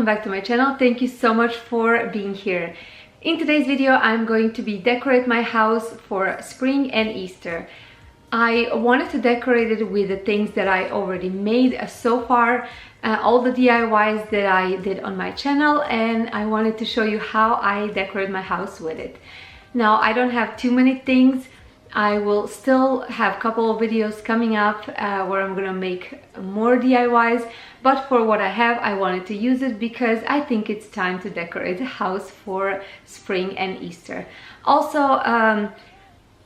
back to my channel. Thank you so much for being here. In today's video, I'm going to be decorate my house for spring and Easter. I wanted to decorate it with the things that I already made so far, all the DIYs that I did on my channel, and I wanted to show you how I decorate my house with it. Now, I don't have too many things. I will still have a couple of videos coming up where I'm gonna make more DIYs, but for what I have, I wanted to use it because I think it's time to decorate the house for spring and Easter. Also,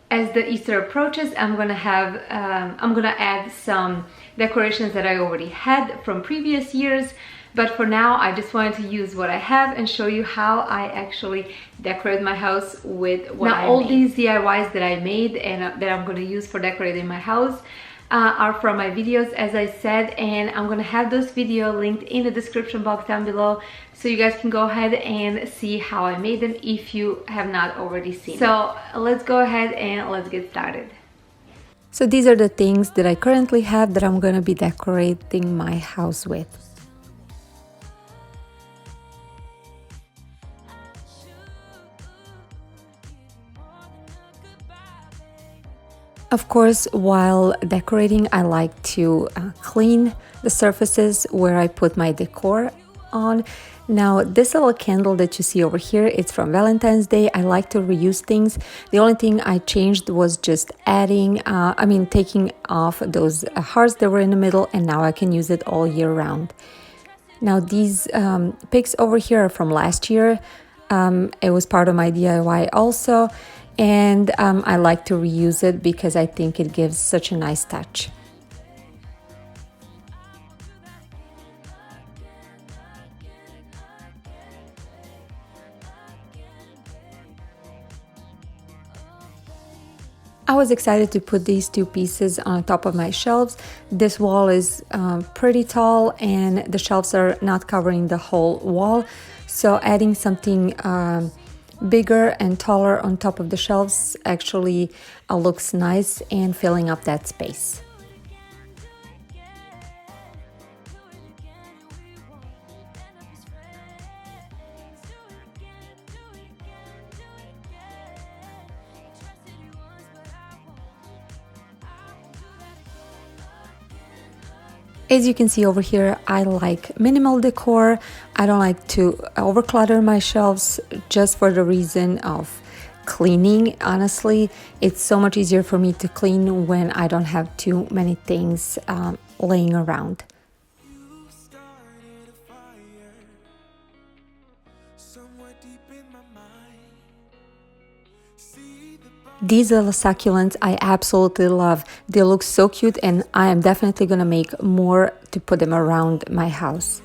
as the Easter approaches, I'm gonna add some decorations that I already had from previous years. But for now, I just wanted to use what I have and show you how I actually decorate my house with what I made. Now, all these DIYs that I made and that I'm going to use for decorating my house are from my videos, as I said, and I'm going to have those videos linked in the description box down below, so you guys can go ahead and see how I made them if you have not already seen them. So let's go ahead and let's get started. So these are the things that I currently have that I'm going to be decorating my house with. Of course, while decorating, I like to clean the surfaces where I put my decor on. Now, this little candle that you see over here, it's from Valentine's Day. I like to reuse things. The only thing I changed was just taking off those hearts that were in the middle, and now I can use it all year round. Now, these picks over here are from last year. It was part of my DIY also. And I like to reuse it because I think it gives such a nice touch. I was excited to put these two pieces on top of my shelves. This wall is pretty tall and the shelves are not covering the whole wall. So adding something bigger and taller on top of the shelves actually looks nice and filling up that space. As you can see over here, I like minimal decor. I don't like to overclutter my shelves just for the reason of cleaning. Honestly, it's so much easier for me to clean when I don't have too many things laying around. These little succulents I absolutely love. They look so cute and I am definitely gonna make more to put them around my house.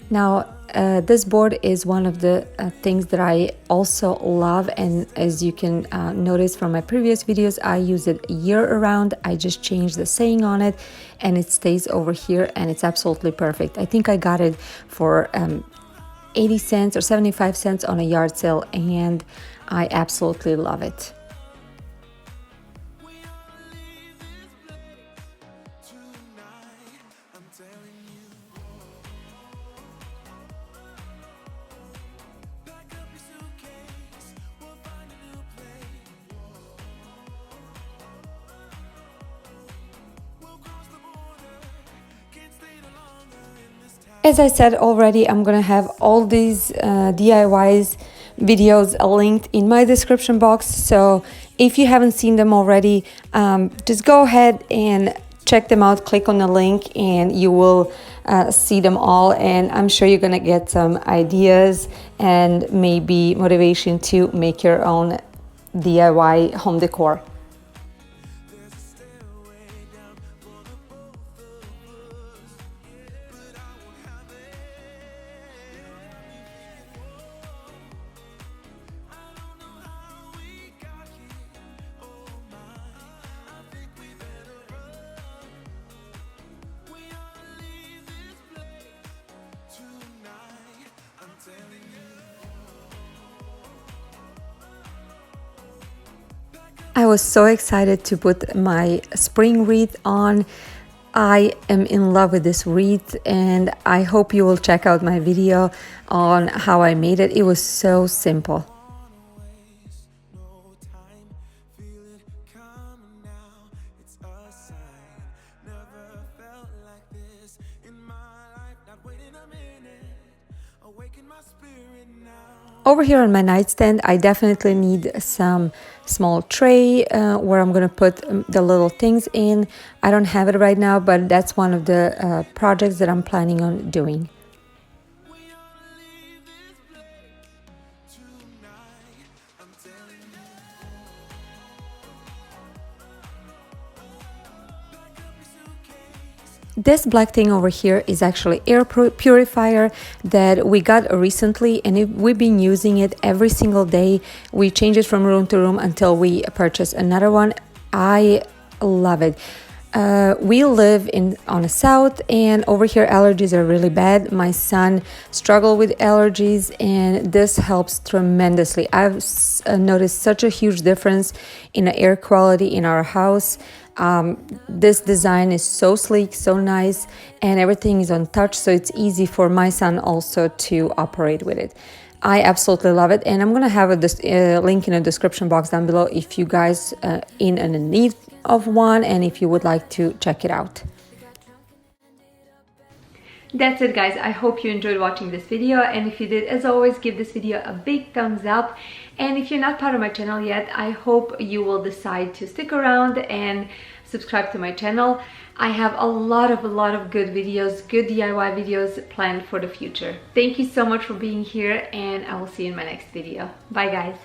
Now, this board is one of the things that I also love, and as you can notice from my previous videos, I use it year around. I just changed the saying on it and it stays over here and it's absolutely perfect. I think I got it for 80 cents or 75 cents on a yard sale and I absolutely love it. As I said already, I'm gonna have all these DIYs videos linked in my description box, so if you haven't seen them already, just go ahead and check them out. Click on the link and you will see them all, and I'm sure you're gonna get some ideas and maybe motivation to make your own DIY home decor. I was so excited to put my spring wreath on. I am in love with this wreath, and I hope you will check out my video on how I made it. It was so simple. Over here on my nightstand, I definitely need some small tray where I'm gonna put the little things in. I don't have it right now, but that's one of the projects that I'm planning on doing. This black thing over here is actually air purifier that we got recently, and we've been using it every single day. We change it from room to room until we purchase another one. I love it. We live on the south, and over here allergies are really bad. My son struggled with allergies, and this helps tremendously. I've noticed such a huge difference in the air quality in our house. This design is so sleek, so nice, and everything is on touch, so it's easy for my son also to operate with it. I absolutely love it, and I'm gonna have a link in the description box down below if you guys in need of one and if you would like to check it out. That's it, guys. I hope you enjoyed watching this video, and if you did, as always, give this video a big thumbs up. And if you're not part of my channel yet, I hope you will decide to stick around and subscribe to my channel. I have a lot of good videos, good DIY videos planned for the future. Thank you so much for being here, and I will see you in my next video. Bye, guys.